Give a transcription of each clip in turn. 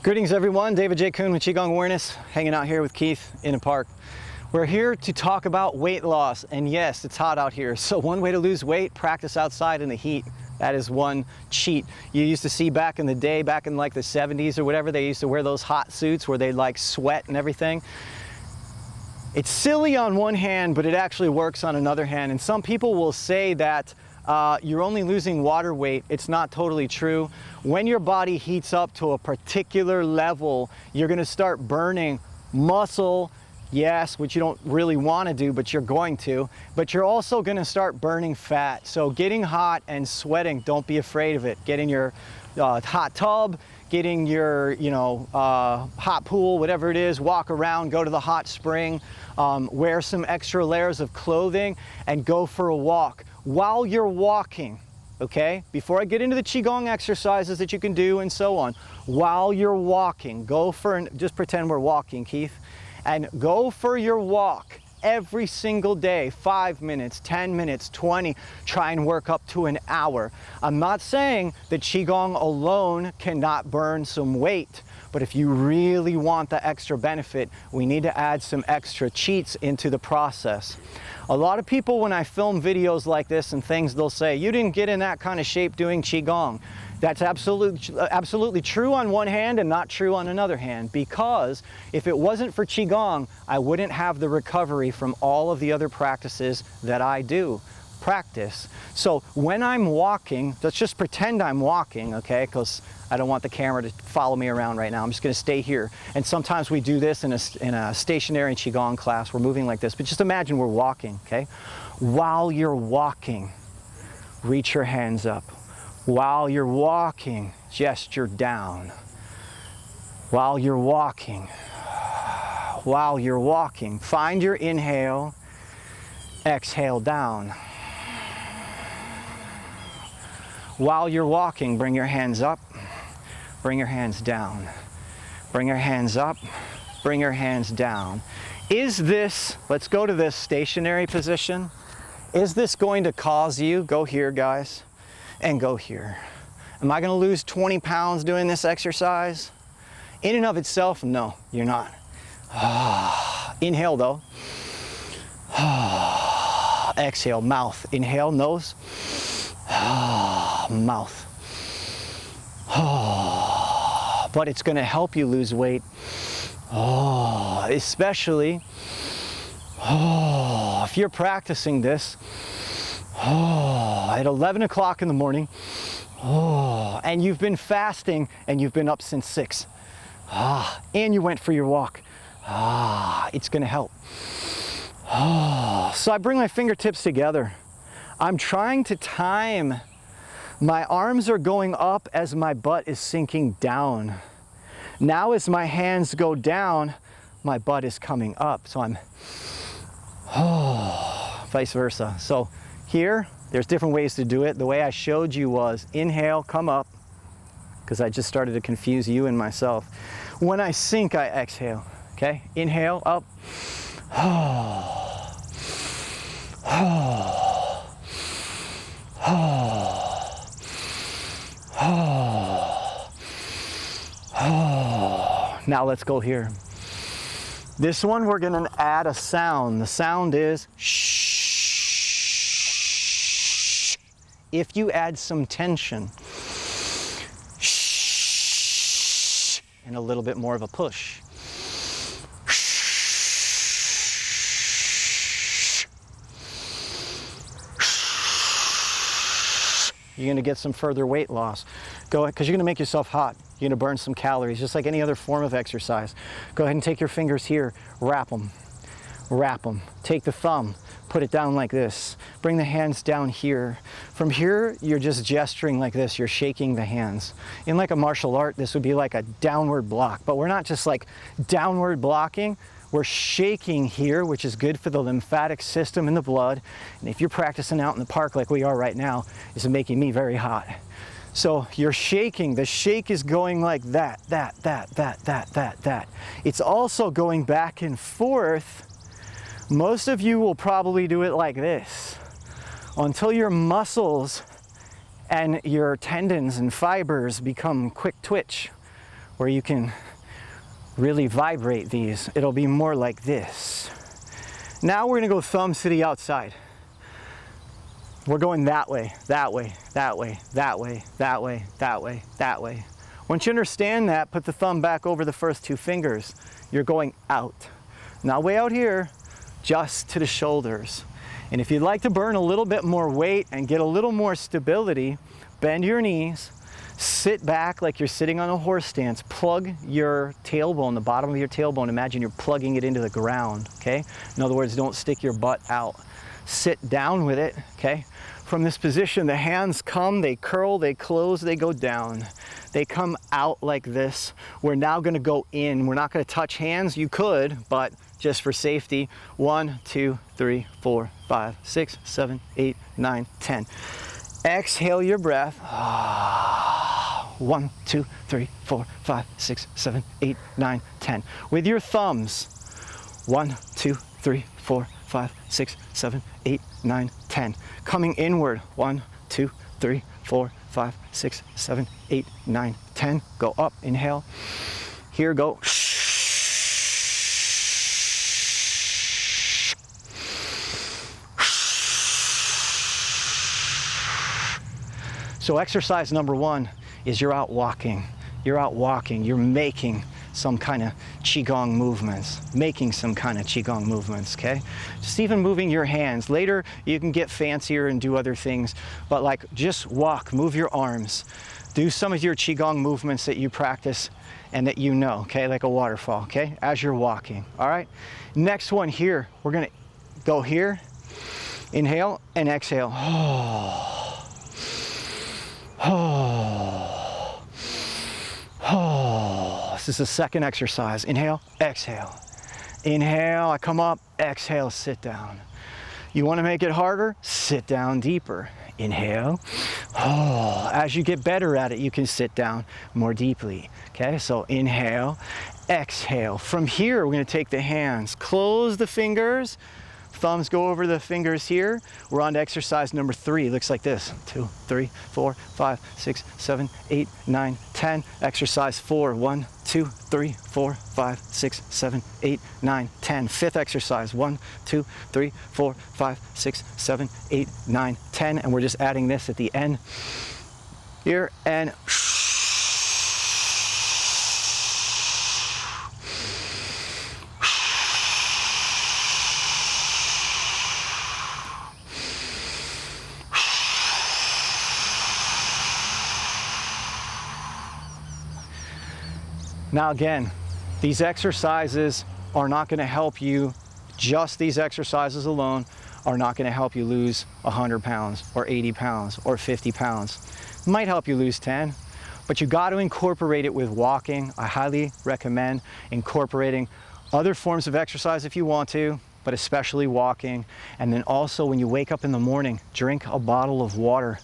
Greetings everyone, David J. Coon with Qigong Awareness, hanging out here with Keith in a park. We're here to talk about weight loss, and yes, it's hot out here, so one way to lose weight, practice outside in the heat. That is one cheat. You used to see back in the day, back in like the 70s or whatever, they used to wear those hot suits where they like sweat and everything. It's silly on one hand, but it actually works on another hand, and some people will say that you're only losing water weight. It's not totally true. When your body heats up to a particular level, you're going to start burning muscle, yes, which you don't really want to do, but you're going to. But you're also going to start burning fat. So getting hot and sweating, don't be afraid of it. Get in your hot tub, get in your hot pool, whatever it is, walk around, go to the hot spring, wear some extra layers of clothing, and go for a walk. While you're walking, okay, before I get into the Qigong exercises that you can do and so on, while you're walking, go for, just pretend we're walking, Keith, and go for your walk every single day, 5 minutes, 10 minutes, 20, try and work up to an hour. I'm not saying that Qigong alone cannot burn some weight, but if you really want the extra benefit, we need to add some extra cheats into the process. A lot of people, when I film videos like this and things, they'll say, you didn't get in that kind of shape doing Qigong. That's absolutely true on one hand and not true on another hand, because if it wasn't for Qigong, I wouldn't have the recovery from all of the other practices that I do practice. So when I'm walking, let's just pretend I'm walking, okay, because I don't want the camera to follow me around right now. I'm just going to stay here. And sometimes we do this in a stationary Qigong class. We're moving like this, but just imagine we're walking, okay? While you're walking, reach your hands up. While you're walking, gesture down. While you're walking, find your inhale, exhale down. While you're walking, bring your hands up, bring your hands down. Bring your hands up, bring your hands down. Is this, let's go to this stationary position. Is this going to cause you, go here guys, and go here. Am I going to lose 20 pounds doing this exercise? In and of itself, no, you're not. Inhale though. Exhale, mouth. Inhale, nose. Mouth. But it's going to help you lose weight. Especially if you're practicing this at 11 o'clock in the morning, and you've been fasting and you've been up since 6, and you went for your walk, it's going to help. So I bring my fingertips together. I'm trying to time. My arms are going up as my butt is sinking down. Now as my hands go down, my butt is coming up. So I'm, vice versa. So here, there's different ways to do it. The way I showed you was inhale, come up, because I just started to confuse you and myself. When I sink, I exhale, okay? Inhale, up. Now let's go here. This one we're going to add a sound. The sound is shh. If you add some tension, shh, and a little bit more of a push. You're going to get some further weight loss. Go ahead, because you're going to make yourself hot. You're going to burn some calories, just like any other form of exercise. Go ahead and take your fingers here, wrap them. Wrap them. Take the thumb, put it down like this. Bring the hands down here. From here, you're just gesturing like this. You're shaking the hands. In like a martial art, this would be like a downward block, but we're not just like downward blocking. We're shaking here, which is good for the lymphatic system in the blood. And if you're practicing out in the park like we are right now, it's making me very hot. So you're shaking. The shake is going like that. It's also going back and forth. Most of you will probably do it like this until your muscles and your tendons and fibers become quick twitch, where you can really vibrate these. It'll be more like this. Now we're gonna go thumbs to the outside. We're going that way, that way, that way, that way, that way, that way, that way. Once you understand that, put the thumb back over the first two fingers. You're going out. Not way out here, just to the shoulders. And if you'd like to burn a little bit more weight and get a little more stability, bend your knees, sit back like you're sitting on a horse stance, plug your tailbone, the bottom of your tailbone, imagine you're plugging it into the ground, okay? In other words, don't stick your butt out. Sit down with it, okay? From this position, the hands come, they curl, they close, they go down. They come out like this. We're now gonna go in. We're not gonna touch hands. You could, but just for safety. 1, 2, 3, 4, 5, 6, 7, 8, 9, 10. Exhale your breath. 1, 2, 3, 4, 5, 6, 7, 8, 9, 10. With your thumbs. 1, 2, 3, 4, 5, 6, 7, 8, 9, 10. Coming inward. 1, 2, 3, 4, 5, 6, 7, 8, 9, 10. Go up. Inhale. Here, go. So exercise number 1 is you're out walking. You're out walking. You're making some kind of Qigong movements, okay? Just even moving your hands. Later, you can get fancier and do other things, but like just walk, move your arms. Do some of your Qigong movements that you practice and that you know, okay? Like a waterfall, okay? As you're walking, all right? Next one here, we're gonna go here, inhale and exhale. This is the second exercise. Inhale, exhale. Inhale, I come up, exhale, sit down. You want to make it harder? Sit down deeper. Inhale. As you get better at it, you can sit down more deeply. Okay, so inhale, exhale. From here, we're going to take the hands, close the fingers, thumbs go over the fingers here. We're on to exercise number 3. It looks like this. 2, 3, 4, 5, 6, 7, 8, 9, 10. Exercise 4. 1, 2, 3, 4, 5, 6, 7, 8, 9, 10. Fifth exercise. 1, 2, 3, 4, 5, 6, 7, 8, 9, 10. And we're just adding this at the end here. And now again, these exercises are not going to help you, just these exercises alone are not going to help you lose 100 pounds or 80 pounds or 50 pounds. It might help you lose 10, but you got to incorporate it with walking. I highly recommend incorporating other forms of exercise if you want to, but especially walking. And then also when you wake up in the morning, drink a bottle of water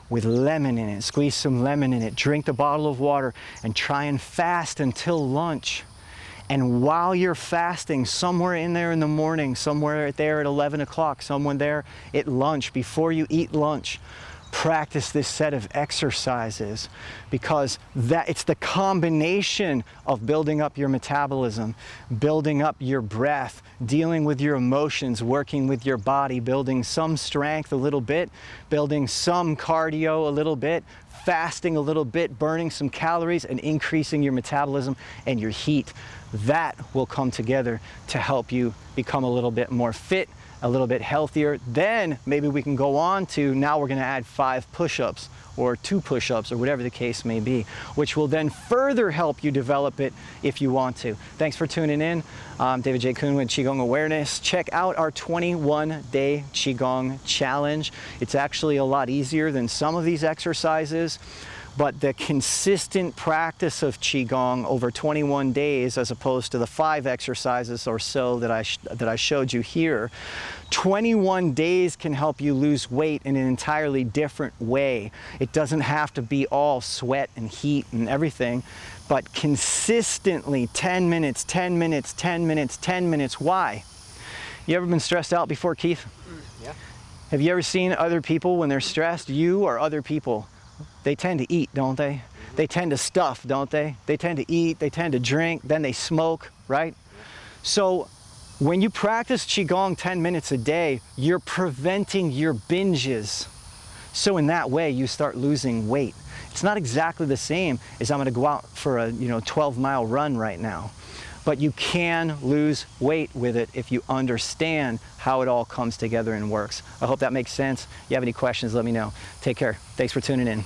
with lemon in it. Squeeze some lemon in it, drink the bottle of water, and try and fast until lunch. And while you're fasting, somewhere in there in the morning, somewhere there at 11 o'clock, someone there at lunch, before you eat lunch, practice this set of exercises, because it's the combination of building up your metabolism, building up your breath, dealing with your emotions, working with your body, building some strength a little bit, building some cardio a little bit, fasting a little bit, burning some calories, and increasing your metabolism and your heat. That will come together to help you become a little bit more fit, a little bit healthier. Then maybe we can go on to, now we're going to add 5 push-ups or 2 push-ups or whatever the case may be, which will then further help you develop it if you want to. Thanks for tuning in. I'm David J. Coon with Qigong Awareness. Check out our 21-day Qigong challenge. It's actually a lot easier than some of these exercises, but the consistent practice of Qigong over 21 days, as opposed to the 5 exercises or so that I showed you here, 21 days can help you lose weight in an entirely different way. It doesn't have to be all sweat and heat and everything, but consistently 10 minutes, 10 minutes, 10 minutes, 10 minutes. Why? You ever been stressed out before, Keith? Yeah. Have you ever seen other people when they're stressed, you or other people? They tend to eat, don't they? they tend to stuff, don't they? They tend to eat, they tend to drink, then they smoke, right? So when you practice Qigong 10 minutes a day, you're preventing your binges. So in that way, you start losing weight. It's not exactly the same as I'm gonna go out for a 12-mile run right now. But you can lose weight with it if you understand how it all comes together and works. I hope that makes sense. If you have any questions, let me know. Take care. Thanks for tuning in.